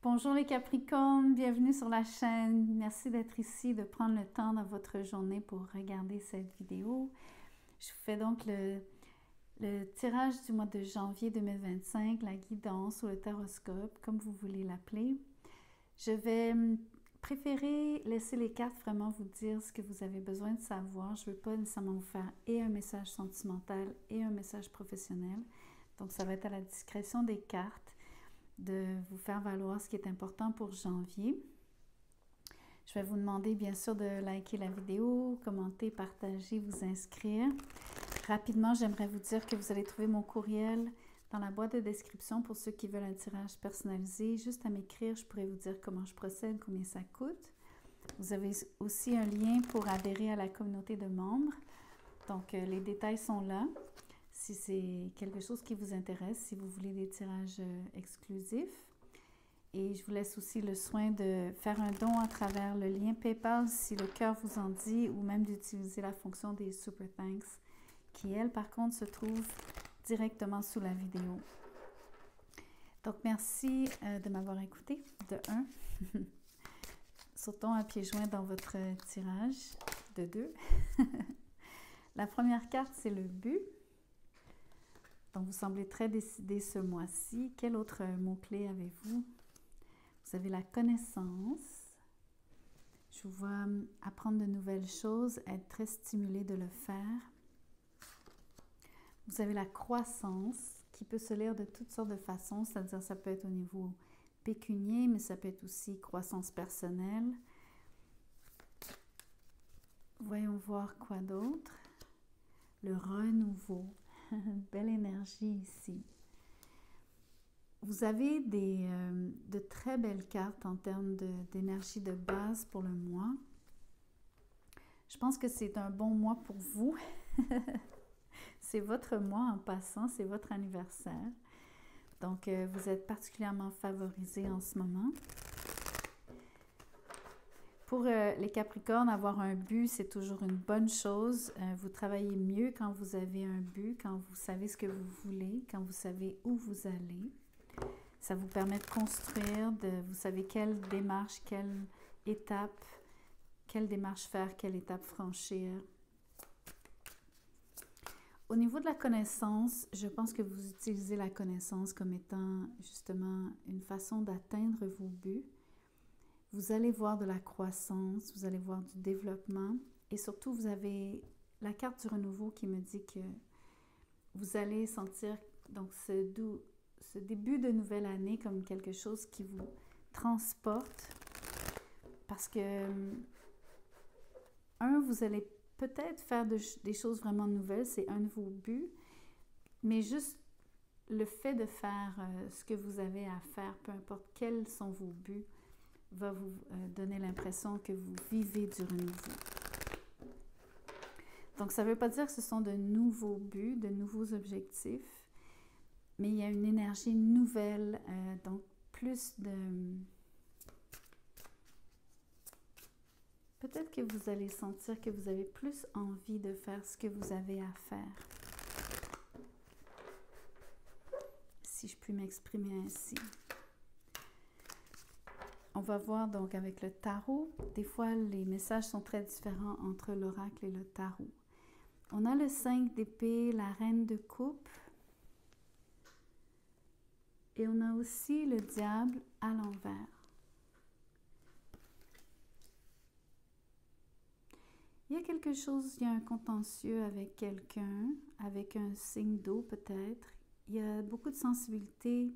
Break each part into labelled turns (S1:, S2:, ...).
S1: Bonjour les Capricornes, bienvenue sur la chaîne. Merci d'être ici, de prendre le temps dans votre journée pour regarder cette vidéo. Je vous fais donc le tirage du mois de janvier 2025, la guidance ou le taroscope, comme vous voulez l'appeler. Je vais préférer laisser les cartes vraiment vous dire ce que vous avez besoin de savoir. Je ne veux pas nécessairement vous faire et un message sentimental et un message professionnel. Donc ça va être à la discrétion des cartes de vous faire valoir ce qui est important pour janvier. Je vais vous demander bien sûr de liker la vidéo, commenter, partager, vous inscrire. Rapidement, j'aimerais vous dire que vous allez trouver mon courriel dans la boîte de description pour ceux qui veulent un tirage personnalisé. Juste à m'écrire, je pourrais vous dire comment je procède, combien ça coûte. Vous avez aussi un lien pour adhérer à la communauté de membres. Donc, les détails sont là. Si c'est quelque chose qui vous intéresse, si vous voulez des tirages exclusifs. Et je vous laisse aussi le soin de faire un don à travers le lien PayPal si le cœur vous en dit, ou même d'utiliser la fonction des Super Thanks, qui elle par contre se trouve directement sous la vidéo. Donc merci de m'avoir écouté, de 1. Sautons à pieds joints dans votre tirage, de 2. La première carte, c'est le but. Donc, vous semblez très décidé ce mois-ci. Quel autre mot-clé avez-vous? Vous avez la connaissance. Je vous vois apprendre de nouvelles choses, être très stimulé de le faire. Vous avez la croissance qui peut se lire de toutes sortes de façons, c'est-à-dire ça peut être au niveau pécunier, mais ça peut être aussi croissance personnelle. Voyons voir quoi d'autre. Le renouveau. Belle énergie ici. Vous avez de très belles cartes en termes d'énergie de base pour le mois. Je pense que c'est un bon mois pour vous. C'est votre mois en passant, c'est votre anniversaire. Donc, vous êtes particulièrement favorisé en ce moment. Pour les Capricornes, avoir un but, c'est toujours une bonne chose. Vous travaillez mieux quand vous avez un but, quand vous savez ce que vous voulez, quand vous savez où vous allez. Ça vous permet de construire, vous savez quelle démarche, quelle démarche faire, quelle étape franchir. Au niveau de la connaissance, je pense que vous utilisez la connaissance comme étant justement une façon d'atteindre vos buts. Vous allez voir de la croissance, vous allez voir du développement et surtout, vous avez la carte du renouveau qui me dit que vous allez sentir donc ce début de nouvelle année comme quelque chose qui vous transporte parce que, vous allez peut-être faire des choses vraiment nouvelles, c'est un de vos buts, mais juste le fait de faire ce que vous avez à faire, peu importe quels sont vos buts, va vous donner l'impression que vous vivez du renouveau. Donc, ça ne veut pas dire que ce sont de nouveaux buts, de nouveaux objectifs, mais il y a une énergie nouvelle, donc plus de... Peut-être que vous allez sentir que vous avez plus envie de faire ce que vous avez à faire. Si je puis m'exprimer ainsi. On va voir donc avec le tarot. Des fois, les messages sont très différents entre l'oracle et le tarot. On a le 5 d'épée, la reine de coupe. Et on a aussi le diable à l'envers. Il y a quelque chose, il y a un contentieux avec quelqu'un, avec un signe d'eau peut-être. Il y a beaucoup de sensibilité,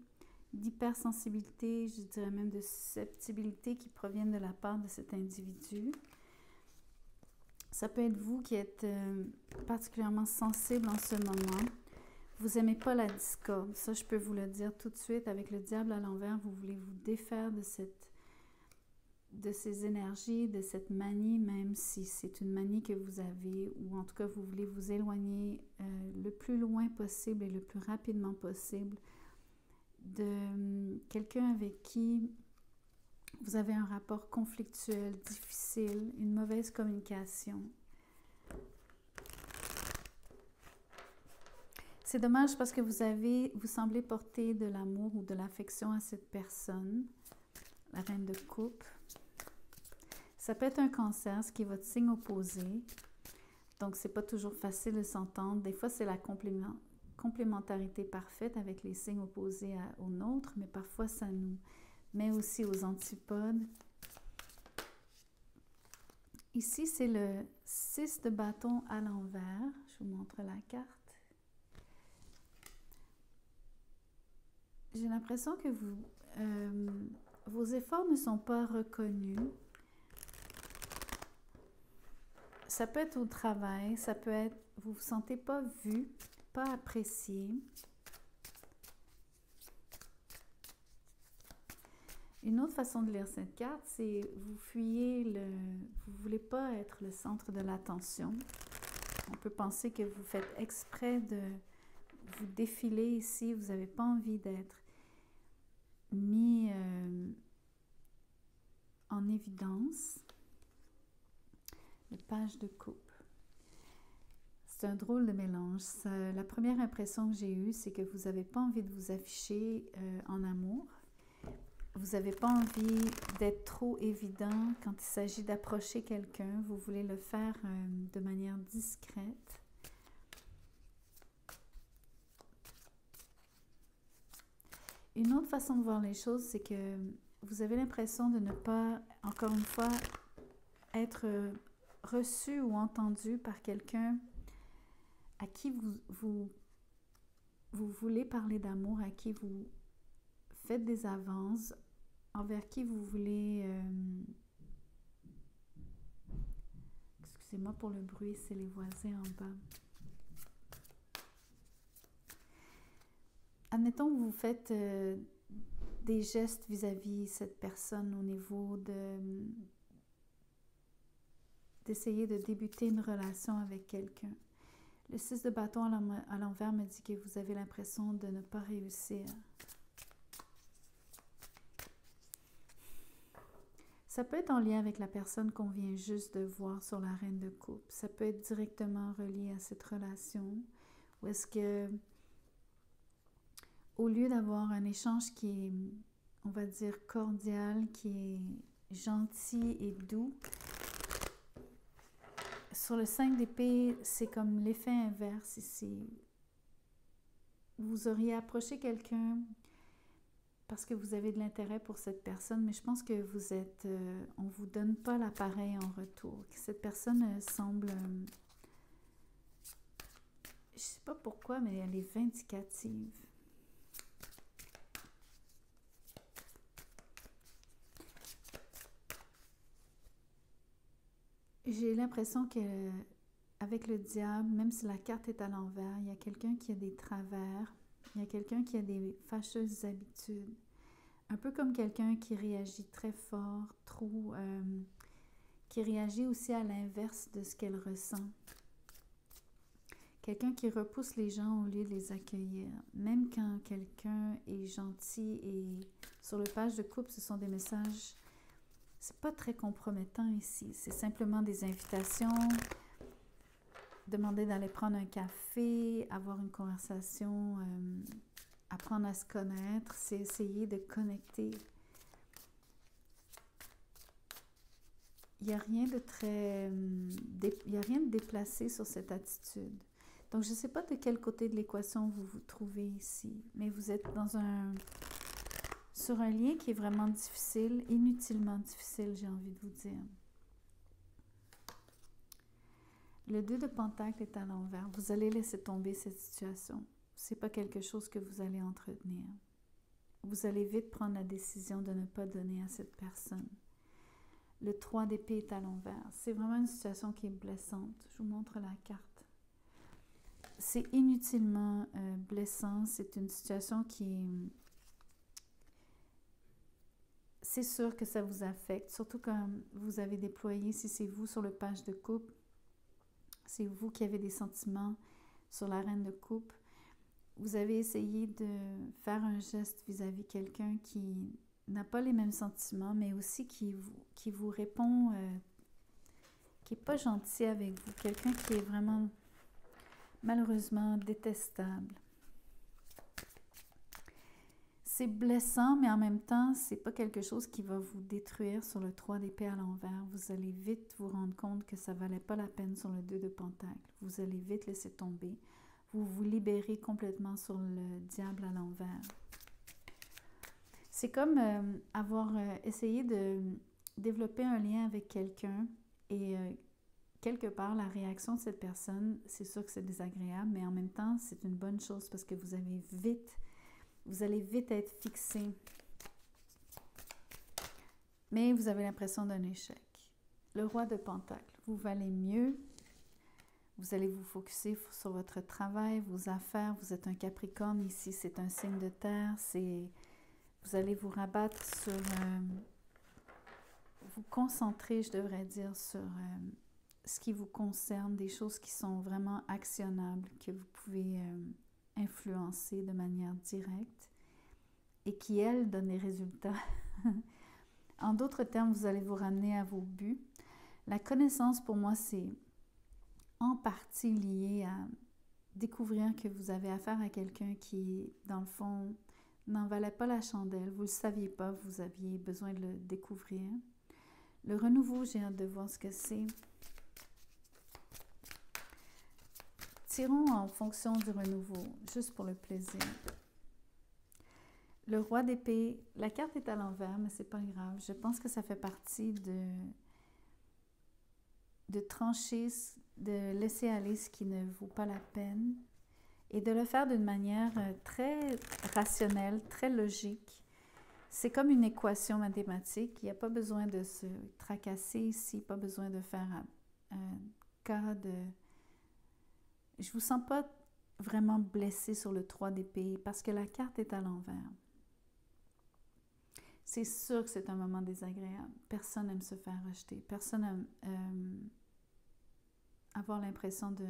S1: d'hypersensibilité, je dirais même de susceptibilité qui proviennent de la part de cet individu. Ça peut être vous qui êtes particulièrement sensible en ce moment. Vous n'aimez pas la discorde, ça je peux vous le dire tout de suite. Avec le diable à l'envers, vous voulez vous défaire de ces énergies, de cette manie, même si c'est une manie que vous avez, ou en tout cas vous voulez vous éloigner le plus loin possible et le plus rapidement possible de quelqu'un avec qui vous avez un rapport conflictuel, difficile, une mauvaise communication. C'est dommage parce que vous semblez porter de l'amour ou de l'affection à cette personne. la reine de coupe. Ça peut être un cancer, ce qui est votre signe opposé. Donc, c'est pas toujours facile de s'entendre. Des fois, c'est la complémentarité parfaite avec les signes opposés aux nôtres, mais parfois, ça nous met aussi aux antipodes. Ici, c'est le 6 de bâton à l'envers. Je vous montre la carte. J'ai l'impression que vos efforts ne sont pas reconnus. Ça peut être au travail, ça peut être, vous ne vous sentez pas vu, pas apprécié. Une autre façon de lire cette carte, c'est vous fuyez vous ne voulez pas être le centre de l'attention. On peut penser que vous faites exprès de vous défiler ici, vous n'avez pas envie d'être mis en évidence. Le page de coupe. C'est un drôle de mélange. La première impression que j'ai eue, c'est que vous n'avez pas envie de vous afficher en amour. Vous n'avez pas envie d'être trop évident quand il s'agit d'approcher quelqu'un. Vous voulez le faire de manière discrète. Une autre façon de voir les choses, c'est que vous avez l'impression de ne pas, encore une fois, être reçu ou entendu par quelqu'un à qui vous voulez parler d'amour, à qui vous faites des avances, envers qui vous voulez... Excusez-moi pour le bruit, c'est les voisins en bas. Admettons que vous faites des gestes vis-à-vis cette personne au niveau d'essayer de débuter une relation avec quelqu'un. Le 6 de bâton à l'envers me dit que vous avez l'impression de ne pas réussir. Ça peut être en lien avec la personne qu'on vient juste de voir sur la reine de coupe. Ça peut être directement relié à cette relation. Ou est-ce que, au lieu d'avoir un échange qui est, on va dire, cordial, qui est gentil et doux, sur le 5 d'épée, c'est comme l'effet inverse ici. Vous auriez approché quelqu'un parce que vous avez de l'intérêt pour cette personne, mais je pense que vous êtes... on ne vous donne pas l'appareil en retour. Cette personne semble... je ne sais pas pourquoi, mais elle est vindicative. J'ai l'impression que avec le diable, même si la carte est à l'envers, il y a quelqu'un qui a des travers, il y a quelqu'un qui a des fâcheuses habitudes. Un peu comme quelqu'un qui réagit très fort, qui réagit aussi à l'inverse de ce qu'elle ressent. Quelqu'un qui repousse les gens au lieu de les accueillir. Même quand quelqu'un est gentil et sur le page de coupe, ce sont des messages... C'est pas très compromettant ici. C'est simplement des invitations, demander d'aller prendre un café, avoir une conversation, apprendre à se connaître, c'est essayer de connecter. Il n'y a rien de très... il n'y a rien de déplacé sur cette attitude. Donc, je ne sais pas de quel côté de l'équation vous vous trouvez ici, mais vous êtes sur un lien qui est vraiment difficile, inutilement difficile, j'ai envie de vous dire. Le 2 de Pentacle est à l'envers. Vous allez laisser tomber cette situation. Ce n'est pas quelque chose que vous allez entretenir. Vous allez vite prendre la décision de ne pas donner à cette personne. Le 3 d'épée est à l'envers. C'est vraiment une situation qui est blessante. Je vous montre la carte. C'est inutilement blessant. C'est une situation qui est... C'est sûr que ça vous affecte, surtout quand vous avez déployé, si c'est vous sur le page de coupe, c'est vous qui avez des sentiments sur la reine de coupe. Vous avez essayé de faire un geste vis-à-vis quelqu'un qui n'a pas les mêmes sentiments, mais aussi qui vous répond, qui n'est pas gentil avec vous. Quelqu'un qui est vraiment, malheureusement, détestable. c'est blessant, mais en même temps, c'est pas quelque chose qui va vous détruire sur le 3 d'épée à l'envers. Vous allez vite vous rendre compte que ça valait pas la peine sur le 2 de pentacle. Vous allez vite laisser tomber. Vous vous libérez complètement sur le diable à l'envers. C'est comme avoir essayé de développer un lien avec quelqu'un et quelque part, la réaction de cette personne, c'est sûr que c'est désagréable, mais en même temps, c'est une bonne chose parce que vous allez vite être fixé. Mais vous avez l'impression d'un échec. Le roi de pentacle, vous valez mieux. Vous allez vous focusser sur votre travail, vos affaires. Vous êtes un Capricorne ici, c'est un signe de terre. Vous allez vous rabattre sur... vous concentrer, je devrais dire, sur ce qui vous concerne, des choses qui sont vraiment actionnables, que vous pouvez influencer de manière directe et qui, elles, donnent des résultats. En d'autres termes, vous allez vous ramener à vos buts. La connaissance, pour moi, c'est en partie lié à découvrir que vous avez affaire à quelqu'un qui, dans le fond, n'en valait pas la chandelle. Vous ne le saviez pas, vous aviez besoin de le découvrir. Le renouveau, j'ai hâte de voir ce que c'est. Tirons en fonction du renouveau, juste pour le plaisir. Le roi d'épée, la carte est à l'envers, mais c'est pas grave. Je pense que ça fait partie de trancher, de laisser aller ce qui ne vaut pas la peine et de le faire d'une manière très rationnelle, très logique. C'est comme une équation mathématique. Il n'y a pas besoin de se tracasser ici, pas besoin de faire un cas de... Je ne vous sens pas vraiment blessé sur le 3 d'épée parce que la carte est à l'envers. C'est sûr que c'est un moment désagréable. Personne n'aime se faire rejeter. Personne n'aime avoir l'impression de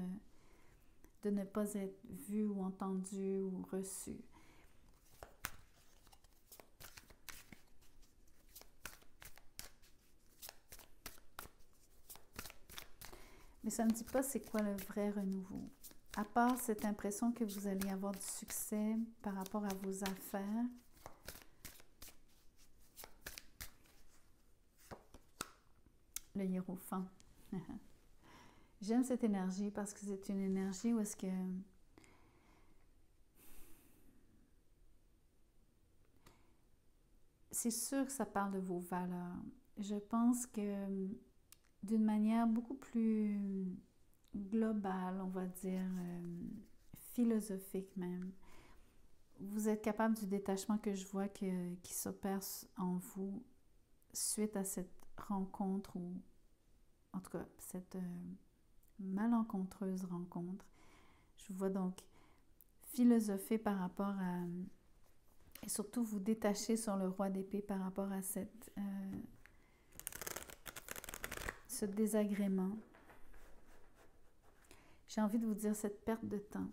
S1: ne pas être vu ou entendu ou reçu. Mais ça ne dit pas c'est quoi le vrai renouveau. À part cette impression que vous allez avoir du succès par rapport à vos affaires. Le hiérophant. J'aime cette énergie parce que c'est une énergie où est-ce que c'est sûr que ça parle de vos valeurs. Je pense que d'une manière beaucoup plus globale, on va dire, philosophique même, vous êtes capable du détachement que je vois qui s'opère en vous suite à cette rencontre ou en tout cas cette malencontreuse rencontre. Je vous vois donc philosopher par rapport à et surtout vous détacher sur le roi d'épée par rapport à ce désagrément. J'ai envie de vous dire cette perte de temps.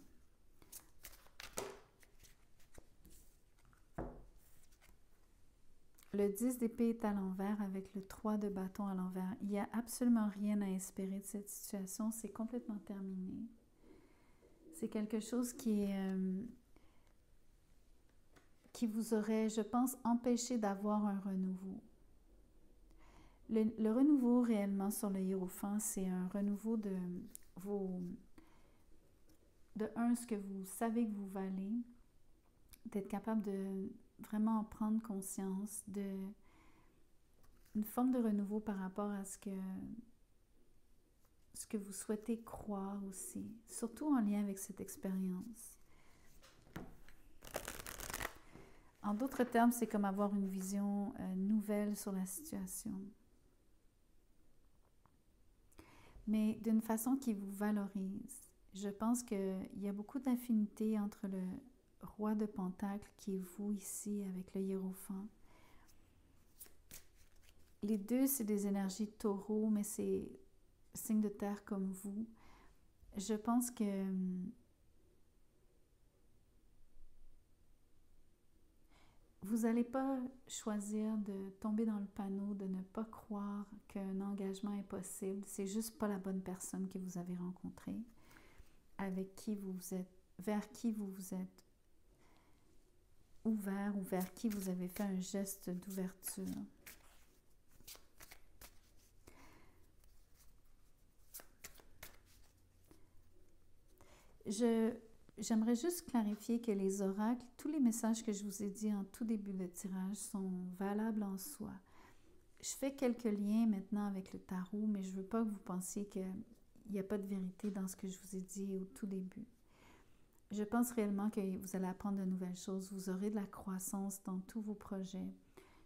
S1: Le 10 d'épée est à l'envers avec le 3 de bâton à l'envers. Il n'y a absolument rien à espérer de cette situation. C'est complètement terminé. C'est quelque chose qui vous aurait, je pense, empêché d'avoir un renouveau. Le renouveau réellement sur le hiérophant, c'est un renouveau de ce que vous savez que vous valez, d'être capable de vraiment en prendre conscience, une forme de renouveau par rapport à ce que vous souhaitez croire aussi, surtout en lien avec cette expérience. En d'autres termes, c'est comme avoir une vision nouvelle sur la situation. Mais d'une façon qui vous valorise. Je pense qu'il y a beaucoup d'affinité entre le roi de pentacle qui est vous ici avec le hiérophant. Les deux, c'est des énergies taureau, mais c'est signe de terre comme vous. Je pense que vous n'allez pas choisir de tomber dans le panneau, de ne pas croire qu'un engagement est possible. C'est juste pas la bonne personne que vous avez rencontrée, avec qui vous êtes, vers qui vous vous êtes ouvert ou vers qui vous avez fait un geste d'ouverture. J'aimerais juste clarifier que les oracles, tous les messages que je vous ai dit en tout début de tirage sont valables en soi. Je fais quelques liens maintenant avec le tarot, mais je ne veux pas que vous pensiez qu'il n'y a pas de vérité dans ce que je vous ai dit au tout début. Je pense réellement que vous allez apprendre de nouvelles choses, vous aurez de la croissance dans tous vos projets.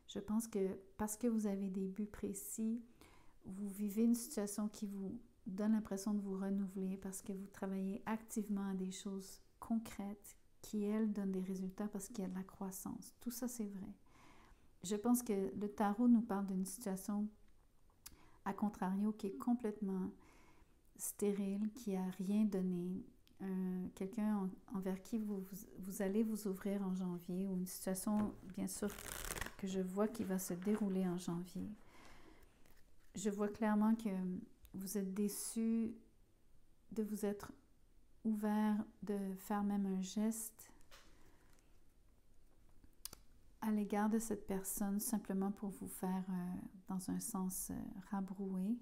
S1: Je pense que parce que vous avez des buts précis, vous vivez une situation qui vous donne l'impression de vous renouveler parce que vous travaillez activement à des choses concrètes qui, elles, donnent des résultats parce qu'il y a de la croissance. Tout ça, c'est vrai. Je pense que le tarot nous parle d'une situation, à contrario, qui est complètement stérile, qui n'a rien donné. Quelqu'un envers qui vous allez vous ouvrir en janvier, ou une situation, bien sûr, que je vois qui va se dérouler en janvier. Je vois clairement que vous êtes déçu de vous être ouvert, de faire même un geste à l'égard de cette personne, simplement pour vous faire, dans un sens, rabrouer.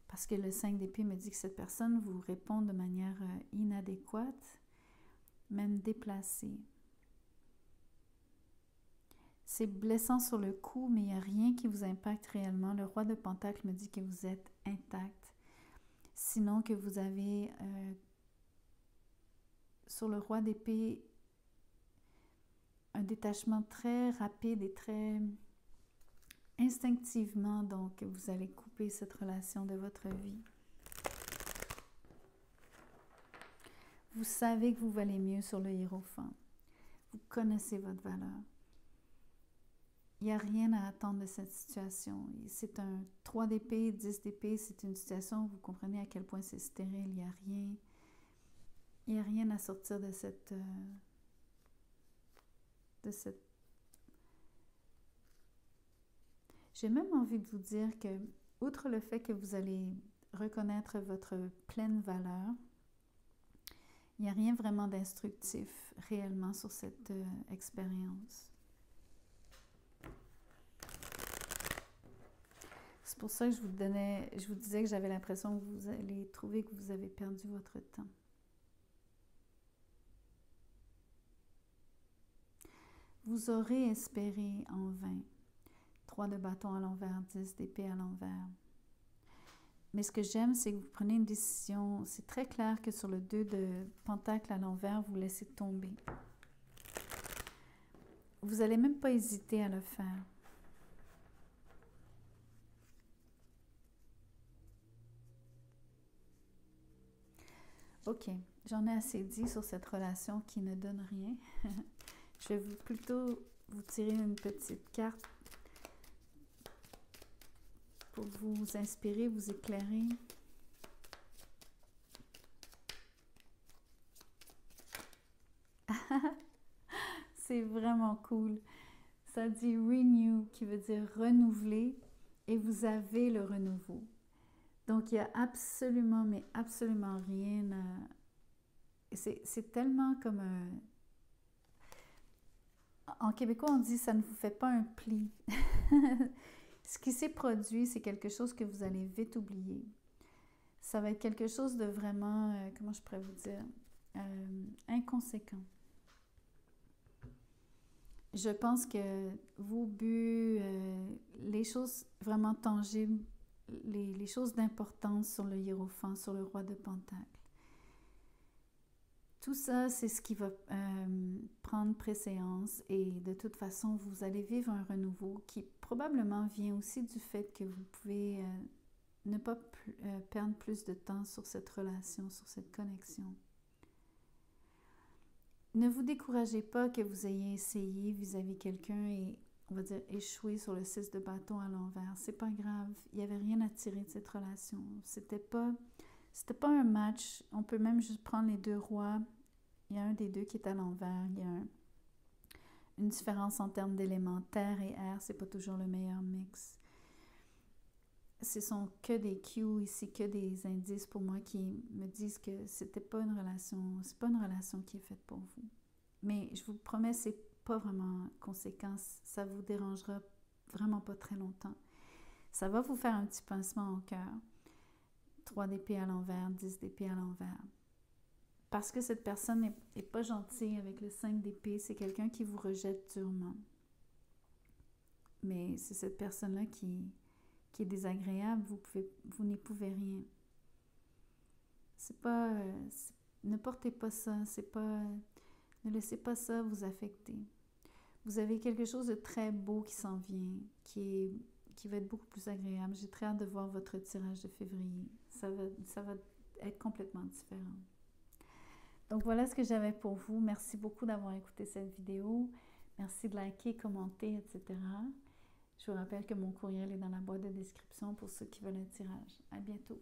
S1: Parce que le 5 d'épée me dit que cette personne vous répond de manière inadéquate, même déplacée. C'est blessant sur le coup, mais il n'y a rien qui vous impacte réellement. Le roi de Pentacle me dit que vous êtes intact. Sinon que vous avez, sur le roi d'épée, un détachement très rapide et très instinctivement, donc vous allez couper cette relation de votre vie. Vous savez que vous valez mieux sur le hiérophant. Vous connaissez votre valeur. Il n'y a rien à attendre de cette situation. C'est un 3 d'épée, 10 d'épée, c'est une situation où vous comprenez à quel point c'est stérile. Il n'y a rien à sortir de cette J'ai même envie de vous dire que, outre le fait que vous allez reconnaître votre pleine valeur, il n'y a rien vraiment d'instructif réellement sur cette expérience. C'est pour ça que je vous disais que j'avais l'impression que vous allez trouver que vous avez perdu votre temps. Vous aurez espéré en vain. 3 de bâton à l'envers, 10 d'épée à l'envers. Mais ce que j'aime, c'est que vous prenez une décision. C'est très clair que sur le 2 de pentacle à l'envers, vous laissez tomber. Vous n'allez même pas hésiter à le faire. Ok, j'en ai assez dit sur cette relation qui ne donne rien. Je vais plutôt vous tirer une petite carte pour vous inspirer, vous éclairer. C'est vraiment cool. Ça dit renew, qui veut dire renouveler, et vous avez le renouveau. Donc, il n'y a absolument, mais absolument rien à... C'est tellement comme un... En québécois, on dit « ça ne vous fait pas un pli ». Ce qui s'est produit, c'est quelque chose que vous allez vite oublier. Ça va être quelque chose de vraiment, comment je pourrais vous dire, inconséquent. Je pense que vos buts, les choses vraiment tangibles, les choses d'importance sur le hiérophant, sur le roi de Pentacle, tout ça, c'est ce qui va prendre préséance, et de toute façon, vous allez vivre un renouveau qui probablement vient aussi du fait que vous pouvez ne pas perdre plus de temps sur cette relation, sur cette connexion. Ne vous découragez pas que vous ayez essayé vis-à-vis quelqu'un et, on va dire, échoué sur le 6 de bâton à l'envers. C'est pas grave, il n'y avait rien à tirer de cette relation. C'était pas un match. On peut même juste prendre les 2 rois. Il y a un des 2 qui est à l'envers. Il y a une différence en termes d'éléments terre et air. C'est pas toujours le meilleur mix. Ce sont que des cues ici, que des indices pour moi qui me disent que c'est pas une relation qui est faite pour vous. Mais je vous promets, c'est pas vraiment conséquent. Ça vous dérangera vraiment pas très longtemps. Ça va vous faire un petit pincement au cœur. 3 d'épée à l'envers, 10 d'épée à l'envers. Parce que cette personne n'est pas gentille avec le 5 d'épée, c'est quelqu'un qui vous rejette durement. Mais c'est cette personne-là qui est désagréable, vous n'y pouvez rien. C'est pas... ne portez pas ça, ne laissez pas ça vous affecter. Vous avez quelque chose de très beau qui s'en vient, qui va être beaucoup plus agréable. J'ai très hâte de voir votre tirage de février. Ça va être complètement différent. Donc voilà ce que j'avais pour vous. Merci beaucoup d'avoir écouté cette vidéo. Merci de liker, commenter, etc. Je vous rappelle que mon courriel est dans la boîte de description pour ceux qui veulent un tirage. À bientôt.